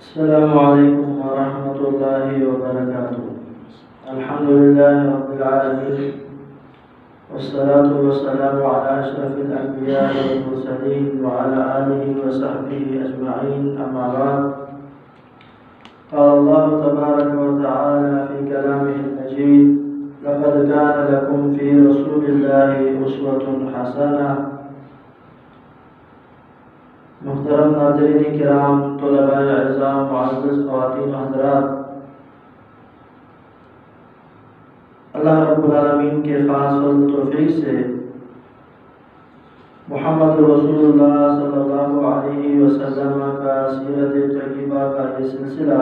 السلام عليكم ورحمة الله وبركاته. الحمد لله رب العالمين، والصلاة والسلام على أشرف الأنبياء والمرسلين وعلى آله وصحبه أجمعين، أما بعد. قال الله تبارك وتعالى في كلامه المجيد: لقد كان لكم في رسول الله أسوة حسنة. محترم ناظرین کرام، طلباء اعزام، معزز خواتین و حضرات، اللہ رب العالمین کے خاص فضل و توفیق سے محمد رسول اللہ صلی اللہ علیہ وسلم کا سیرت طیبہ کا یہ سلسلہ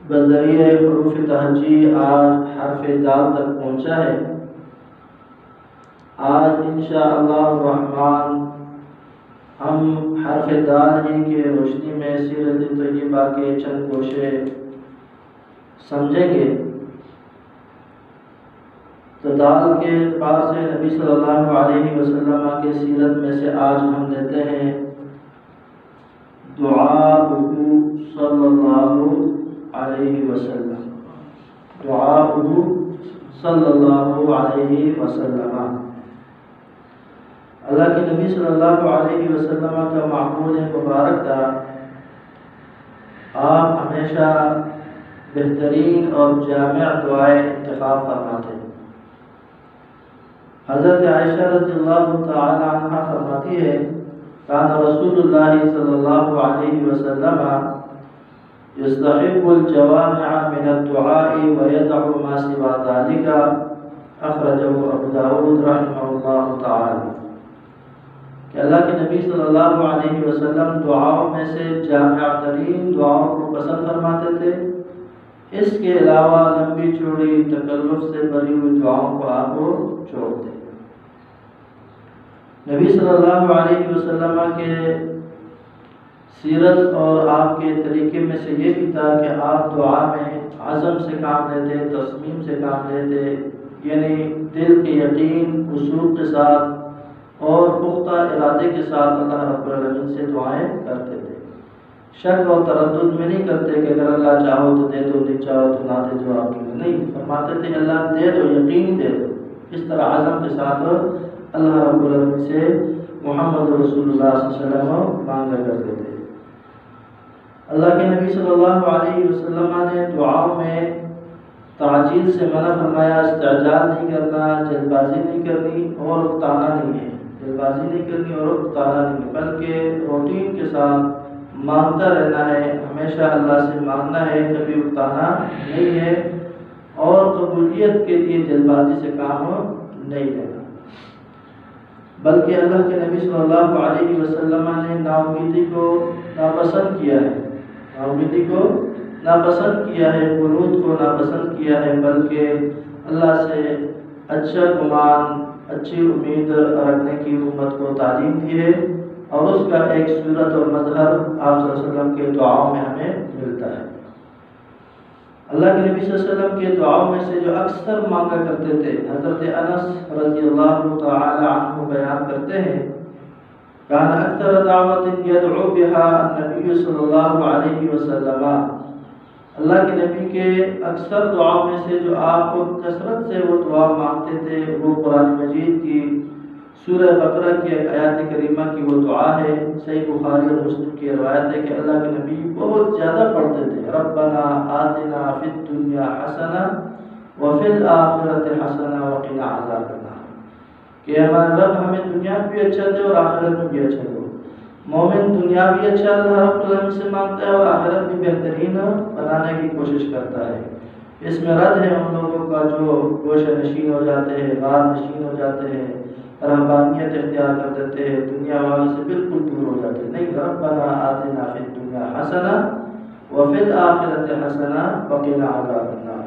بذریعہ حروف تہجی آج حرف دال تک پہنچا ہے. آج انشاءاللہ الرحمن ہم حرف دال ہی کی روشنی میں سیرت طیبہ کے چند گوشے سمجھیں گے. تو دال کے اعتبار سے نبی صلی اللہ علیہ وسلم کے سیرت میں سے آج ہم لیتے ہیں دعاء صلی اللہ علیہ وسلم. دعاء صلی اللہ علیہ وسلم. اللہ کے نبی صلی اللہ علیہ وسلم کا معمول مبارک تھا، آپ ہمیشہ بہترین اور جامع دعائیں انتخاب فرماتے. حضرت عائشہ رضی اللہ تعالی عنہ فرماتی ہے: کان رسول اللہ صلی اللہ علیہ وسلم یستحب الجوامع من الدعاء ويدع ما سوى ذلك. اخرجہ ابو داود رحمہ اللہ تعالی. کہ اللہ کے نبی صلی اللہ علیہ وسلم دعاؤں میں سے جامع ترین دعاؤں کو پسند فرماتے تھے. اس کے علاوہ لمبی چوڑی تکلف سے بھری ہوئی دعاؤں کو آپ چھوڑتے. نبی صلی اللہ علیہ وسلم کے سیرت اور آپ کے طریقے میں سے یہ بھی تھا کہ آپ دعا میں عزم سے کام لیتے، تصمیم سے کام لیتے، یعنی دل کے یقین، وثوق کے ساتھ اور پختہ ارادے کے ساتھ اللہ رب العالمین سے دعائیں کرتے تھے. شک اور تردد میں نہیں کرتے کہ اگر اللہ چاہو تو دے دو، نہیں چاہو تو نہ دے دو. آپ کی نہیں فرماتے تھے اللہ دے دو، یقین دے دو. اس طرح عزم کے ساتھ اللہ رب العالمین سے محمد رسول اللہ صلی اللہ علیہ وسلم مانگا کرتے تھے. اللہ کے نبی صلی اللہ علیہ وسلم نے دعاؤں میں تعجیل سے منع فرمایا. استعجال نہیں کرنا، جلد بازی نہیں کرنی اور اکتانا نہیں ہے. جلد بازی نہیں کرنی اور اکتانا نہیں ہے، بلکہ روٹین کے ساتھ مانگتا رہنا ہے. ہمیشہ اللہ سے مانگنا ہے، کبھی اکتانا نہیں ہے. اور قبولیت کے لیے جلد بازی سے کام نہیں لینا. بلکہ اللہ کے نبی صلی اللہ علیہ وسلم نے ناامیدی کو ناپسند کیا ہے. ناامیدی کو ناپسند کیا ہے، قنوط کو ناپسند کیا ہے، بلکہ اللہ سے اچھا گمان، اچھی امید رکھنے کی امت کو تعلیم دی ہے. اور اس کا ایک صورت اور مظہر آپ صلی اللہ علیہ وسلم کے دعاؤں میں ہمیں ملتا ہے. اللہ کے نبی صلی اللہ علیہ وسلم کے دعاؤں میں سے جو اکثر مانگا کرتے تھے، حضرت انس رضی اللہ تعالی عنہ بیان کرتے ہیں: کان اکثر دعوت یدعو بها النبی صلی اللہ علیہ وسلم. اللہ کے نبی کے اکثر دعاؤں میں سے جو آپ کو کثرت سے وہ دعا مانگتے تھے، وہ قرآن مجید کی سورہ بقرہ کی آیات کریمہ کی وہ دعا ہے. صحیح بخاری اور مسلم کی روایت ہے کہ اللہ کے نبی بہت زیادہ پڑھتے تھے: ربنا آتنا فی الدنیا حسنہ وفی الآخرۃ حسنہ وقنا عذاب النار. کہ ہمارے رب ہمیں دنیا بھی اچھا دے اور آخرت میں بھی اچھا دے. مومن دنیا بھی اچھا اللہ رب العالمین سے مانگتا ہے اور آخرت بھی بہترین بنانے کی کوشش کرتا ہے. اس میں رد ہے ان لوگوں کا جو گوشہ نشین ہو جاتے ہیں، غار نشین ہو جاتے ہیں، رہبانیت اختیار کر دیتے ہیں، دنیا والوں سے بالکل دور ہو جاتے ہیں. نہیں، ربنا آتنا فی الدنیا حسنہ وفی الآخرۃ حسنہ وقنا عذاب النار.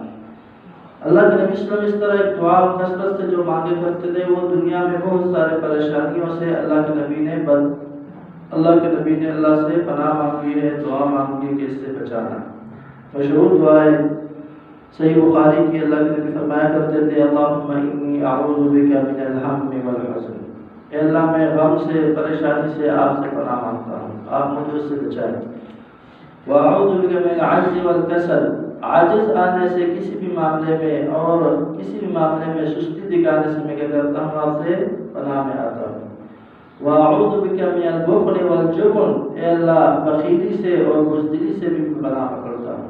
اللہ کے نبی صلی اللہ علیہ وسلم اس طرح ایک دعا کثرت سے جو مانگے کرتے تھے. وہ دنیا میں بہت سارے پریشانیوں سے اللہ کے نبی نے اللہ سے پناہ مانگی ہے، دعا مانگی کہ اس سے بچانا. مشہور دعا ہے صحیح بخاری کی. اللہ کے نبی فرمایا کرتے تھے: اللہم انی اعوذ بک من الہم والحزن. اللہ میں غم سے، پریشانی سے آپ سے پناہ مانگتا ہوں، آپ مجھے اس سے بچائیں. وَأَعُوذُ بِكَ مِنَ الْعَجْزِ وَالْكَسَلِ، عاجز آنے سے کسی بھی معاملے میں اور کسی بھی معاملے میں سستی دکھانے سے میں کیا کرتا ہوں، آپ سے پناہ میں آتا ہوں۔ وَأَعُوذُ بِكَ مِنَ الْبُخْلِ وَالْجُبْنِ، اے اللہ بخیلی سے اور بزدلی سے بھی پناہ پکڑتا ہوں۔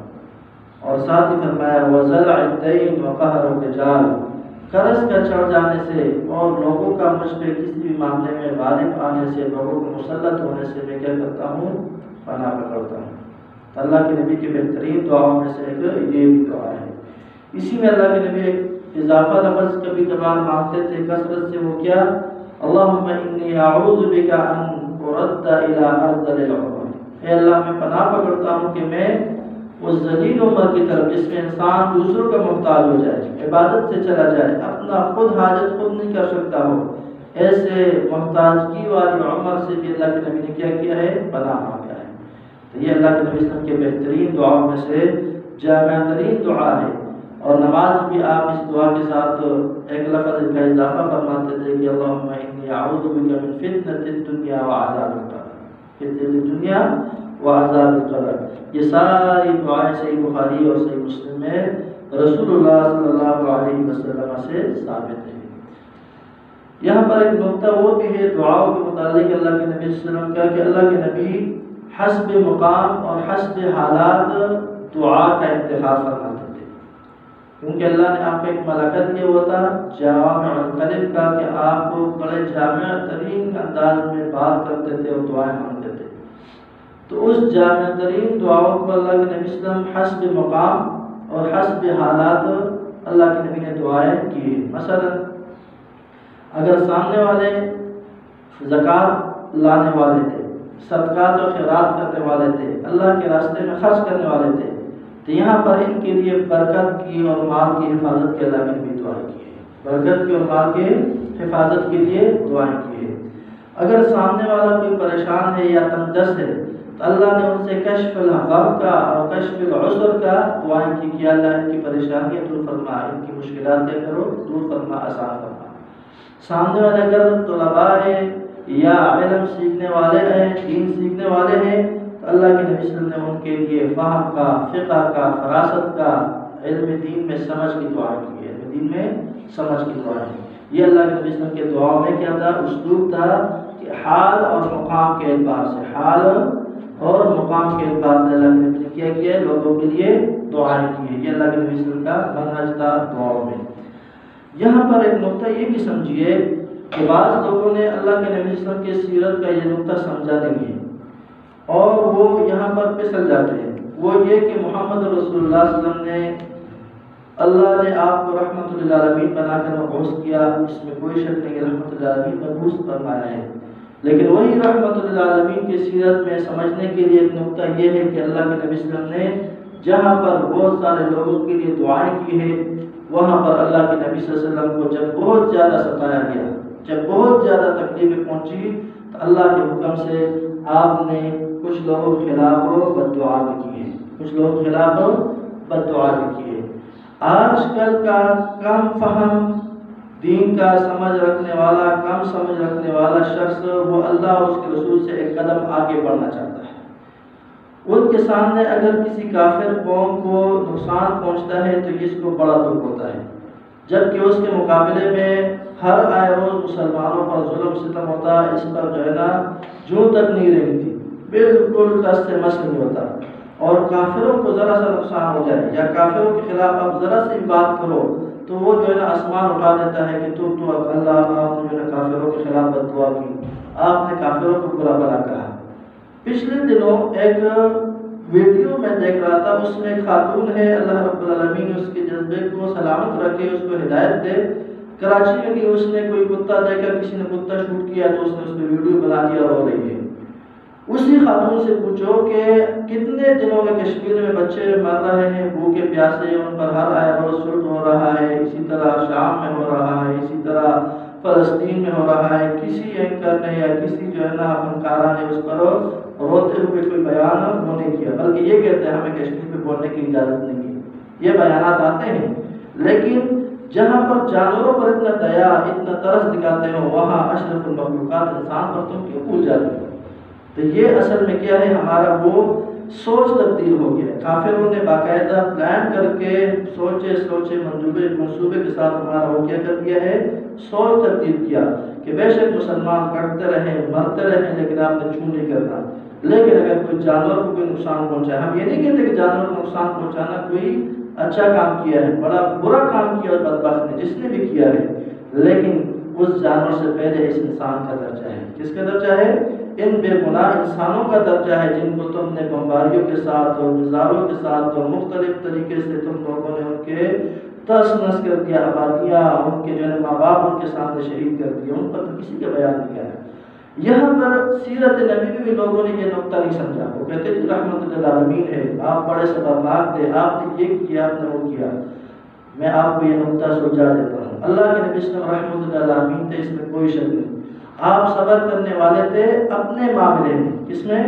اور ساتھ ہی فرمایا وَزَلْعِ الدَّيْنِ وَقَهْرِ الرِّجَالِ، قرض کا چڑھ جانے سے اور لوگوں کا مجھ پہ کسی بھی معاملے میں غالب آنے سے، لوگوں کو مسلط ہونے سے میں کیا کرتا ہوں، پناہ پکڑتا ہوں۔ تو اللہ کے نبی کی بہترین دعاؤں میں سے ایک یہ بھی دعا ہے۔ اسی میں اللہ کے نبی ایک اضافہ لفظ کبھی کبھار مانگتے تھے کثرت سے، وہ کیا؟ اللہم انی اعوذ بک ان ارد الی ارذل العمر، اے اللہ میں پناہ پکڑتا ہوں کہ میں اس ذلیل عمر کی طرف جس میں انسان دوسروں کا محتاج ہو جائے، عبادت سے چلا جائے، اپنا خود حاجت خود نہیں کر سکتا ہو، ایسے محتاجگی والی عمر سے بھی اللہ کے نبی نے کیا ہے؟ پناہ مانگا ہے۔ تو یہ اللہ کے نبی صلی اللہ علیہ وسلم کے بہترین دعاؤں میں سے جامع ترین دعا ہے۔ اور نماز بھی آپ اس دعا کے ساتھ ایک لفظ کا اضافہ فرماتے تھے کہ اللہم انی اعوذ بک من فتنۃ الدنیا وعذاب القبر، فتنۃ الدنیا وعذاب القبر۔ یہ ساری دعائیں صحیح بخاری اور صحیح مسلم میں رسول اللہ صلی اللہ علیہ وسلم سے ثابت ہے۔ یہاں پر ایک نقطہ وہ بھی ہے دعاؤں کے متعلق اللہ کے نبی صلی اللہ علیہ وسلم کا کہ اللہ کے نبی حسب مقام اور حسب حالات دعا کا انتخاب فرماتے تھے، کیونکہ اللہ نے آپ کو ایک ملکت دیا ہوا تھا جوامع الکلم کا، کہ آپ کو بڑے جامع ترین انداز میں بات کرتے تھے اور دعائیں مانگتے تھے۔ تو اس جامع ترین دعاؤں کو اللہ کے نبی صلی اللہ علیہ وسلم حسب مقام اور حسب حالات اللہ کے نبی نے دعائیں کی۔ مثلا اگر سامنے والے زکوٰۃ لانے والے تھے، صدقات و خیرات کرنے والے تھے، اللہ کے راستے میں خرچ کرنے والے تھے، تو یہاں پر ان کے لیے برکت کی اور مال کی حفاظت کے اللہ نے بھی دعائیں کی ہے، برکت کی اور مال کے حفاظت کے لیے دعائیں کی ہے۔ اگر سامنے والا کوئی پریشان ہے یا تنگدست ہے تو اللہ نے ان سے کشف الغم کا اور کشف العسر کا دعائیں کی کہ اللہ ان کی پریشانیاں دور فرما، ان کی مشکلات کیا کرو دور فرما، آسان فرما۔ سامنے والے اگر طلباء ہیں یا علم سیکھنے والے ہیں، دین سیکھنے والے ہیں، تو اللہ کے نبی صلی اللہ علیہ وسلم نے ان کے لیے فہم کا، فقہ کا، فراست کا، علم دین میں سمجھ کی دعائیں کی ہے، علم دین میں سمجھ کی دعائیں۔ یہ اللہ کے نبی صلی اللہ علیہ وسلم کے دعاؤں میں کیا تھا؟ اسلوب تھا کہ حال اور مقام کے اعتبار سے، حال اور مقام کے اعتبار سے اللہ کے نبی نے کیا ہے؟ لوگوں کے لیے دعائیں کی ہے۔ یہ اللہ کے نبی صلی اللہ علیہ وسلم کا منہج تھا دعاؤں میں۔ یہاں پر ایک نقطہ یہ بھی سمجھیے کہ بعض لوگوں نے اللہ کے نبی صلی اللہ علیہ وسلم کی سیرت کا یہ نقطہ سمجھا نہیں ہے اور وہ یہاں پر پھسل جاتے ہیں۔ وہ یہ کہ محمد رسول اللہ صلی اللہ علیہ وسلم نے، اللہ نے آپ کو رحمت للعالمین بنا کر مبعوث کیا، اس میں کوئی شک نہیں، رحمت للعالمین مبعوث فرمایا ہے، لیکن وہی رحمت للعالمین کی سیرت میں سمجھنے کے لیے ایک نقطہ یہ ہے کہ اللہ کے نبی صلی اللہ علیہ وسلم نے جہاں پر بہت سارے لوگوں کے لیے دعائیں کی ہیں، وہاں پر اللہ کے نبی صلی اللہ علیہ وسلم کو جب بہت زیادہ ستایا گیا، جب بہت زیادہ تکلیفیں پہنچی، تو اللہ کے حکم سے آپ نے کچھ لوگوں کے خلاف بد دعا بھی کی ہے، کچھ لوگوں کے خلاف بد دعا بھی کی ہے۔ آج کل کا کم فہم دین کا سمجھ رکھنے والا، کم سمجھ رکھنے والا شخص، وہ اللہ اور اس کے رسول سے ایک قدم آگے بڑھنا چاہتا ہے۔ ان کے سامنے اگر کسی کافر قوم کو نقصان پہنچتا ہے تو اس کو بڑا دکھ ہوتا ہے، جبکہ اس کے مقابلے میں ہر آئے روز مسلمانوں پر ظلم ستم ہوتا، اس پر جو ہے نا جو تک نہیں رہتی، بالکل ٹس سے مس نہیں ہوتا۔ اور کافروں کو ذرا سا نقصان ہو جائے یا کافروں کے خلاف آپ ذرا سی بات کرو تو وہ جو ہے نا آسمان اٹھا دیتا ہے کہ تو اللہ، آپ نے جو ہے کافروں کے خلاف بد دعا کی، آپ نے کافروں کو برا بھلا کہا۔ پچھلے دنوں ایک ویڈیو میں دیکھ رہا تھا، اس میں ایک خاتون ہے، اللہ رب العالمین اس کے جذبے کو سلامت رکھے، اس کو ہدایت دے، کراچی میں کہ اس نے کوئی کتا دیکھا، کسی نے کتا شوٹ کیا تو اس نے اس پہ ویڈیو بنا دیا، رو رہی ہے۔ اسی خاتون سے پوچھو کہ کتنے دنوں میں کشمیر میں بچے مر رہے ہیں بھوکے پیاسے، ان پر ہر آئے روز شوٹ ہو رہا ہے، اسی طرح شام میں ہو رہا ہے، اسی طرح فلسطین میں ہو رہا ہے، کسی اینکر نے یا کسی جو ہے نا فنکارہ نے اس پر روتے ہوئے کوئی بیان نہیں کیا، بلکہ یہ کہتے ہیں ہمیں کشمیر میں بولنے کی اجازت نہیں ہے۔ یہ بیانات آتے ہیں، لیکن جہاں پر جانوروں پر اتنا دیا، اتنا ترس دکھاتے ہو، وہاں اشرف المخلوقات انسان پر تم کیوں بھول جاتے ہو؟ تو یہ اصل میں کیا ہے؟ ہمارا وہ سوچ تبدیل ہو گیا۔ کافروں نے باقاعدہ پلان کر کے سوچے منصوبے کے ساتھ ہمارا وہ کیا کر دیا ہے، سوچ تبدیل کیا کہ بے شک مسلمان کٹتے رہیں مرتے رہیں لیکن آپ نے چھو نہیں کرنا۔ لیکن اگر کوئی جانور کو کوئی نقصان پہنچائے، ہم یہ نہیں کہتے کہ جانور کو نقصان پہنچانا کوئی اچھا کام کیا ہے، بڑا برا کام کیا بدبخت نے جس نے بھی کیا ہے، لیکن اس جانور سے پہلے اس انسان کا درجہ ہے۔ کس کا درجہ ہے؟ ان بے گناہ انسانوں کا درجہ ہے جن کو تم نے بمباریوں کے ساتھ اور مزاروں کے ساتھ اور مختلف طریقے سے تم لوگوں نے ان کے تس نس کر دیا، آبادیاں ان کے جو ہے ماں باپ ان کے سامنے شہید کر دیا، ان پر تو کسی کا بیان نہیں ہے۔ یہاں پر سیرت نبی میں بھی لوگوں نے یہ نقطہ نہیں سمجھا، وہ کہتے ہیں رحمت للعالمین ہے، آپ بڑے صبرناک تھے، آپ نے یہ کیا، آپ نے وہ کیا۔ میں آپ کو یہ نقطہ سمجھا دیتا ہوں، اللہ کے نبی صلی اللہ علیہ وسلم رحمت للعالمین تھے، اس میں کوئی شک نہیں۔ آپ صبر کرنے والے تھے اپنے معاملے میں، کس میں؟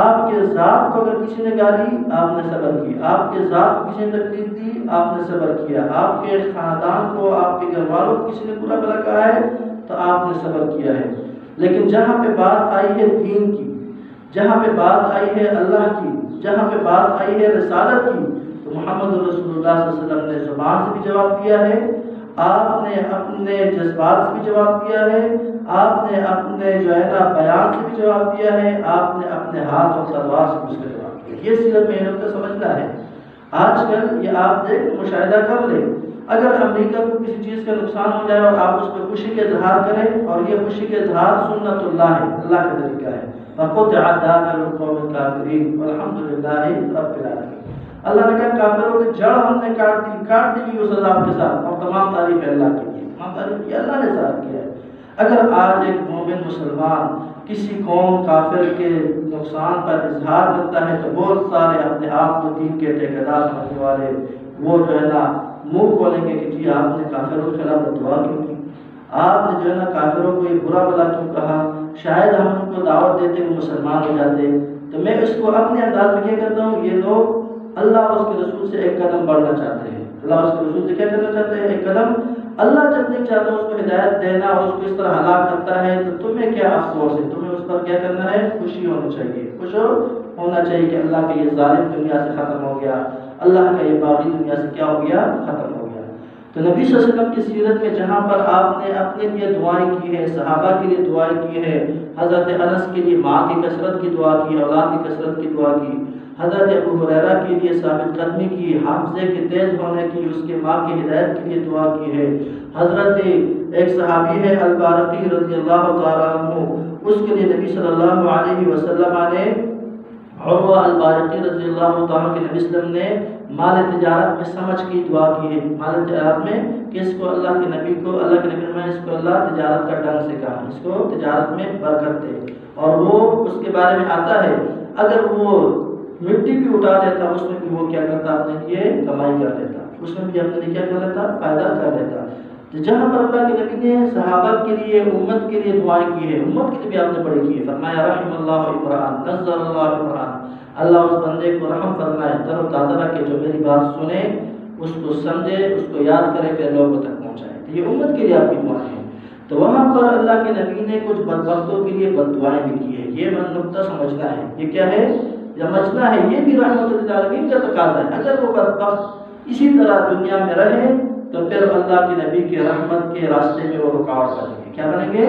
آپ کے ذات کو اگر کسی نے گالی آپ نے صبر کی، آپ کے ذات کو کسی نے تکلیف دی آپ نے صبر کیا، آپ کے خاندان کو آپ کے گھر والوں کو کسی نے برا بھلا کہا ہے تو آپ نے صبر کیا ہے۔ لیکن جہاں پہ بات آئی ہے دین کی، جہاں پہ بات آئی ہے اللہ کی، جہاں پہ بات آئی ہے رسالت کی، تو محمد رسول اللہ صلی اللہ علیہ وسلم نے زبان سے بھی جواب دیا ہے، آپ نے اپنے جذبات سے بھی جواب دیا ہے، آپ نے اپنے جو ہے نا بیان سے بھی جواب دیا ہے، آپ نے اپنے ہاتھ اور تلوار سے بھی اس کا جواب دیا۔ یہ سیرت میں ان کو سمجھنا ہے۔ آج کل یہ آپ دیکھ مشاہدہ کر لیں، اگر امریکہ کو کسی چیز کا نقصان ہو جائے اور آپ اس پہ خوشی کا اظہار کریں، اور یہ خوشی کا اظہار سنت اللہ ہے، اللہ کا طریقہ ہے، وَقُطِعَ دَابِرُ الْقَوْمِ الْكَافِرِينَ وَالْحَمْدُ لِلَّهِ رَبِّ الْعَالَمِينَ۔ اللہ نے کہا کافروں کی جڑ ہم نے کاٹ دی اس عذاب کے ساتھ، اور تمام تعریف ہے اللہ کے لیے، تمام تعریف یہ اللہ نے ظاہر کیا ہے۔ اگر آج ایک مومن مسلمان کسی قوم کافر کے نقصان پر اظہار کرتا ہے تو بہت سارے اپنے آپ کو دین کے ٹھیکیدار سمجھنے والے وہ جو ہے نا منہ کھولیں گے کہ جی آپ نے کافروں کے خلاف دعا کیوں کی، آپ نے جو ہے نا کافروں کو یہ برا بھلا کیوں کہا، شاید ہم ان کو دعوت دیتے وہ مسلمان ہو جاتے۔ تو میں اس کو اپنے انداز میں کیا کرتا ہوں، یہ لوگ اللہ اور اس کے رسول سے ایک قدم بڑھنا چاہتے ہیں، اللہ اور اس کے رسول سے کیا کرنا چاہتے ہیں، ایک قدم۔ اللہ جب نہیں چاہتا اس کو ہدایت دینا اور اس کو اس طرح ہلاک کرتا ہے تو تمہیں کیا افسوس ہے، تمہیں اس پر کیا کرنا ہے، خوشی ہونی چاہیے، خوش ہونا چاہیے کہ اللہ کا یہ ظالم دنیا سے ختم ہو گیا، اللہ کا یہ باغی دنیا سے کیا ہو گیا، ختم ہو گیا۔ تو نبی صلی اللہ علیہ وسلم کی سیرت میں جہاں پر آپ نے اپنے لیے دعائیں کی ہیں، صحابہ کے لیے دعائیں کی ہیں، حضرت انس کے لیے ماں کی کثرت کی دعا کی، اولاد کی کثرت کی دعا کی، حضرت ابو ہریرہ کے لیے ثابت قدمی کی، حافظے کے تیز ہونے کی، اس کے ماں کی ہدایت کے لیے دعا کی ہے۔ حضرت ایک صحابی ہے البارقی رضی اللہ تعالیٰ عنہ، اس کے لیے نبی صلی اللہ علیہ وسلم نے عروہ البارقی رضی اللہ تعالیٰ کے نبی صلی اللہ علیہ وسلم نے مال تجارت میں سمجھ کی دعا کی ہے، مال تجارت میں کہ اس کو اللہ کے نبی نے اس کو اللہ تجارت کا ڈنگ سے کہا، اس کو تجارت میں برکت دے، اور وہ اس کے بارے میں آتا ہے اگر وہ مٹی بھی اٹھا لیتا اس میں بھی وہ کیا کرتا، اپنے لیے کمائی کر لیتا، اس میں بھی اپنے لیے کیا کر لیتا، فائدہ کر لیتا۔ تو جہاں پر اللہ کے نبی نے صحابہ کے لیے امت کے لیے دعائیں کی ہے، امت کے لیے بھی آپ نے بڑی کی ہے، فرمایا رحم اللہ عمران نزل اللہ عمران، اللہ اس بندے کو رحم فرمائے، تر و تازہ رکھے جو میری بات سنے، اس کو سمجھے، اس کو یاد کرے، پھر لوگوں تک پہنچائے۔ تو یہ امت کے لیے آپ کی دعائیں ہیں۔ تو وہاں پر اللہ کے نبی نے کچھ بدبختوں کے لیے بد دعائیں بھی کی ہے، یہ نقطہ سمجھنا ہے، یہ کیا ہے، سمجھنا ہے، یہ بھی رحمت للعالمین کا تقاضا ہے۔ اگر وہ بدبخت اسی طرح دنیا میں رہے تو پھر اللہ کے نبی کے رحمت کے راستے میں وہ رکاوٹ بنیں گے، کیا بنیں گے،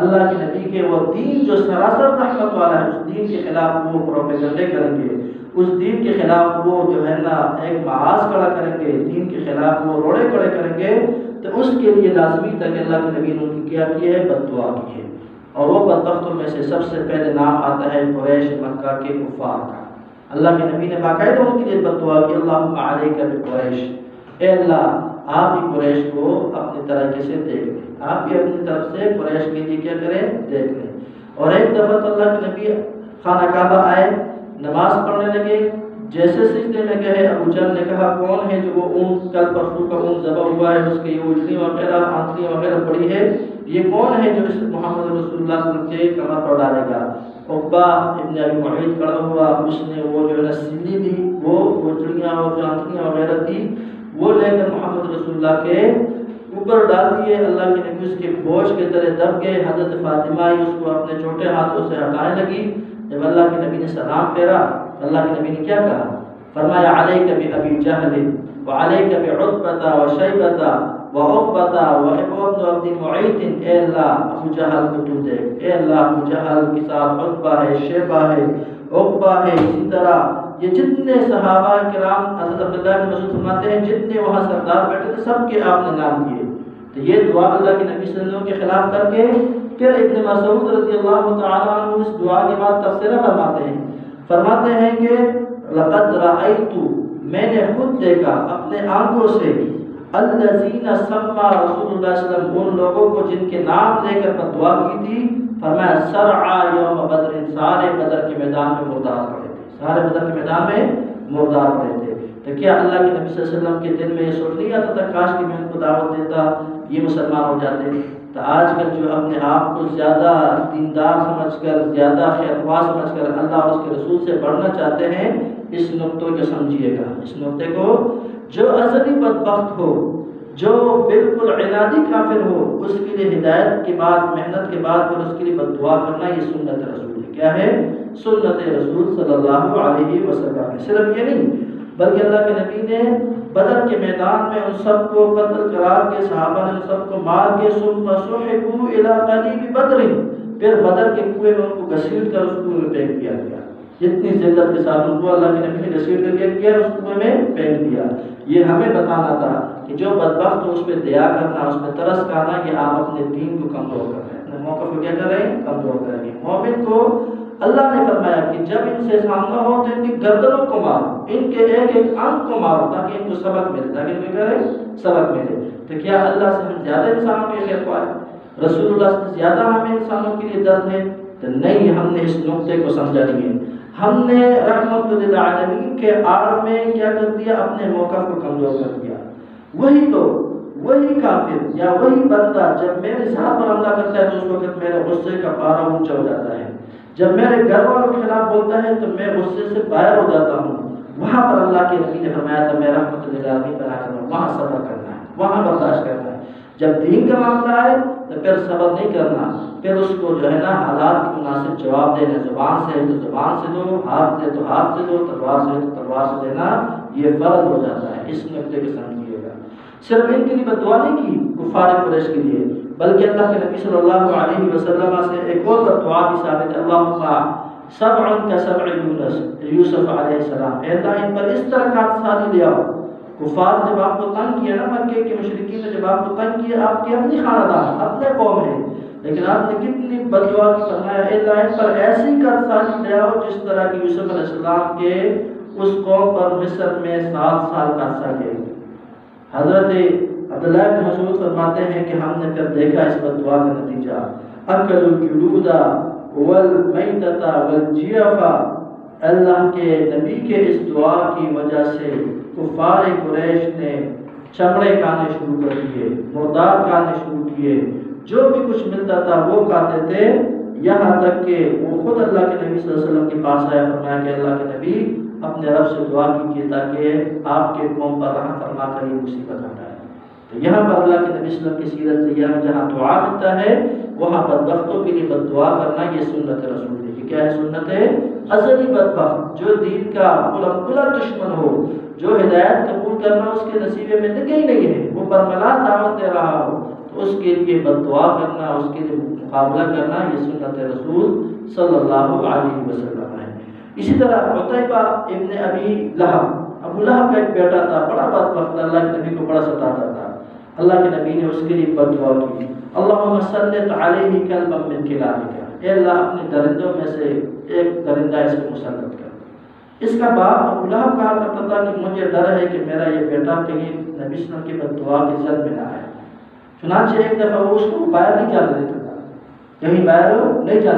اللہ کے نبی کے وہ دین جو سراسر رحمت والا ہے، اس دین کے خلاف وہ پروپیگنڈے کریں گے، اس دین کے خلاف وہ جو ہے نا ایک محاذ کھڑا کریں گے، دین کے خلاف وہ روڑے کھڑے کریں گے، تو اس کے لیے لازمی تھا کہ اللہ کے نبی نے ان کی کیا کی ہے، بد دعا کی ہے۔ اور وہ بدبختوں میں سے سب سے پہلے نام آتا ہے قریش مکہ کے کفار کا۔ اللہ کے نبی نے باقاعدہ ان کے لیے بد دعا کی، اللہم علیک بقریش، اے اللہ آپ بھی قریش کو اپنی طریقے سے دیکھ لیں، آپ بھی اپنی طرف سے قریش کے لیے کیا کریں، دیکھ لیں۔ اور ایک دفعہ تو اللہ کے نبی خانہ کعبہ آئے، نماز پڑھنے لگے، جیسے سجدے میں گئے ابو جہل نے کہا کون ہے جو وہ اون کل پرسوں کا اون ذبح ہوا ہے، اس کی یہ اجلی وغیرہ آنکھیں وغیرہ پڑی ہے، یہ کون ہے جو اس محمد رسول اللہ صلی اللہ علیہ وسلم کے کمر پر ڈالے گا؟ عقبہ ابن ابی معیط کھڑا ہوا، اس نے وہ جو ہے سلی دی، وہ اجلیاں اور جو آنکھیں وغیرہ تھی وہ لے کر محمد رسول اللہ کے اوپر ڈال دیے۔ اللہ کے نبی اس کے بوجھ کے تلے دب گئے، حضرت فاطمہ اس کو اپنے چھوٹے ہاتھوں سے ہٹانے لگی۔ جب اللہ کے نبی نے سلام پھیرا اللہ کے نبی نے کیا کہا؟ فرمایا علیک بأبی جہل وعلیک بعتبہ وشیبہ وعقبہ وابن عبد معیط، اے اللہ ابو جہل کو تو دیکھ، اے اللہ ابو جہل کے ساتھ عتبہ ہے، شیبہ ہے، عقبہ ہے، اسی طرح یہ جتنے صحابہ کرام، حضرت عبداللہ بن مسعود فرماتے ہیں جتنے وہاں سردار بیٹھے تھے سب کے آپ نے نام لیے۔ تو یہ دعا اللہ کے نبی صلی اللہ علیہ وسلم کے خلاف کر کے پھر ابن مسعود رضی اللہ تعالیٰ عنہ اس دعا کے بعد تفسیر فرماتے ہیں کہ لقد رأیت، میں نے خود دیکھا اپنے آنکھوں سے، الذین سما رسول اللہ صلی اللہ علیہ وسلم، ان لوگوں کو جن کے نام لے کر دعا کی تھی، فرمایا سرعا یوم بدر، سارے بدر کے میدان میں مردار پڑے تھے، سارے بدر کے میدان میں مردار پڑے تھے۔ تو کیا اللہ کے نبی صلی اللہ علیہ وسلم کے دل میں یہ سوچ نہیں آتا تھا کاش کہ میں ان کو دعوت دیتا، یہ مسلمان ہو جاتے؟ تو آج کل جو اپنے آپ کو زیادہ دیندار سمجھ کر، زیادہ خیرخواہ سمجھ کر اللہ اور اس کے رسول سے بڑھنا چاہتے ہیں، اس نقطے کو سمجھیے گا، اس نقطے کو، جو ازلی بدبخت ہو، جو بالکل عنادی کافر ہو، اس کے لیے ہدایت کے بعد، محنت کے بعد پھر اس کے لیے بد دعا کرنا، یہ سنت رسول ہے۔ کیا ہے؟ سنت رسول صلی اللہ علیہ وسلم ہے۔ صرف یہ نہیں بلکہ اللہ کے نبی نے بدر کے میدان میں ان سب کو قتل کرا کے، صحابہ نے ان سب کو مار کے، ثم سحبوا الی قلیب بدر، پھر بدر کے کنویں میں ان کو گھسیٹ کر اس کنویں میں پھینک دیا گیا۔ اتنی ذلت کے ساتھ ان کو اللہ کے نبی نے گھسیٹ کر کیا، اس کنویں میں پھینک دیا۔ یہ ہمیں بتانا تھا کہ جو بدبخت ہو اس پہ دیا کرنا، اس پہ ترس کرنا، کہ آپ اپنے دین کو کمزور کر رہے ہیں، اپنے موقف کو کیا کر رہے ہیں؟ کمزور کر رہے ہیں۔ مومن کو اللہ نے فرمایا کہ جب ان سے سامنا ہو تو ان کی گردنوں کو مارو، ان کے ایک ایک انگ کو مارو، تاکہ ان کو سبق ملے، تاکہ ان کو کرے سبق ملے۔ تو کیا اللہ سے ہم زیادہ انسانوں کے خیر خواہ ہیں؟ رسول اللہ سے زیادہ ہمیں انسانوں کے لیے درد ہے؟ تو نہیں، ہم نے اس نقطے کو سمجھا نہیں ہے۔ ہم نے رحمت للعالمین کے آڑ میں کیا کر دیا؟ اپنے موقف کو کمزور کر دیا۔ وہی لوگ، وہی کافر یا وہی بندہ جب میرے ساتھ پر حملہ کرتا ہے تو اس وقت میرے غصے کا پارا اونچا ہو جاتا ہے، جب میرے گھر والوں کے خلاف بولتا ہے تو میں غصے سے باہر ہو جاتا ہوں۔ وہاں پر اللہ کے نبی نے فرمایا تھا میں رحمت للعالمین بنا کرنا، وہاں صبر کرنا ہے، وہاں برداشت کرنا ہے۔ جب دین کا معاملہ ہے تو پھر صبر نہیں کرنا، پھر اس کو جو ہے نا حالات کے مناسب جواب دینا، زبان سے ہے تو زبان سے دو، ہاتھ سے تو ہاتھ سے دو، تلوار سے تو تلوار سے دینا، یہ فرض ہو جاتا ہے۔ اس نقطے کو سمجھیے گا۔ صرف ان کے لیے بد دعا نہیں کی کفار قریش کے لیے، بلکہ اللہ کے نبی صلی اللہ علیہ وسلم سے ایک اور بد دعا بھی ثابت ہے، اللہم سبع کسبع یوسف علیہ السلام، اے اللہ ان پر اس طرح کا سازی لے آؤ۔ کفار جب آپ کو تنگ کیا نا، مکے کے مشرکین نے جب آپ کو تنگ کیا، آپ کی اپنی خاندان، اپنے قوم ہے، لیکن آپ نے کتنی بد دعا کی، فرمایا اے اللہ ان پر ایسی کارسازی لے آؤ جس طرح کہ یوسف علیہ السلام کے اس قوم پر مصر میں 7 سال کا عرصہ گئے۔ حضرت عبداللہ بن مسعود فرماتے ہیں کہ ہم نے پھر دیکھا اس بد دعا کا نتیجہ، اکل الجلود والمیتۃ والجیف، اللہ کے نبی کے اس دعا کی وجہ سے کفار قریش نے چمڑے کھانے شروع کر دیے، مردار کھانے شروع کیے، جو بھی کچھ ملتا تھا وہ کھاتے تھے، یہاں تک کہ وہ خود اللہ کے نبی صلی اللہ علیہ وسلم کے پاس آیا، فرمایا کہ اللہ کے نبی اپنے رب سے دعا کیجیے تاکہ آپ کے قوم پر رحم فرما کر یہ مصیبت ہٹائے۔ تو یہاں پر اللہ کے نبی صلی اللہ علیہ وسلم کی سیرت سے یہاں جہاں دعا ملتا ہے وہاں بدبختوں کے لیے بد دعا کرنا، یہ سنت رسول ہے۔ یہ کیا ہے؟ سنت ہے ازلی بدبخت، جو دین کا کھلا دشمن ہو، جو ہدایت قبول کرنا اس کے نصیبے میں لگے ہی نہیں ہے، وہ برملا دعوت دے رہا ہو، تو اس کے لیے بد دعا کرنا، اس کے لیے مقابلہ کرنا، یہ سنت رسول صلی اللہ علیہ وسلم ہے۔ اسی طرح عتیبہ ابن ابی لہب، ابو لہب کا ایک بیٹا تھا، بڑا بدبخت، اللہ کے نبی کو بڑا ستاتا تھا، اللہ کے نبی نے اس کے لیے بد دعا کی، اللہم سلط علیہ کلبا من کلابک، اے اللہ اپنے درندوں میں سے ایک درندہ اس کو مسلط کر۔ اس کا باپ ابو لہب کہا کرتا تھا کہ مجھے ڈر ہے کہ میرا یہ بیٹا کہیں نبی صلی اللہ علیہ وسلم کی بد دعا کی زد میں نہ آئے، چنانچہ ایک دفعہ وہ اس کو باہر نہیں جانے دیتا تھا، کہیں باہر نہیں جانے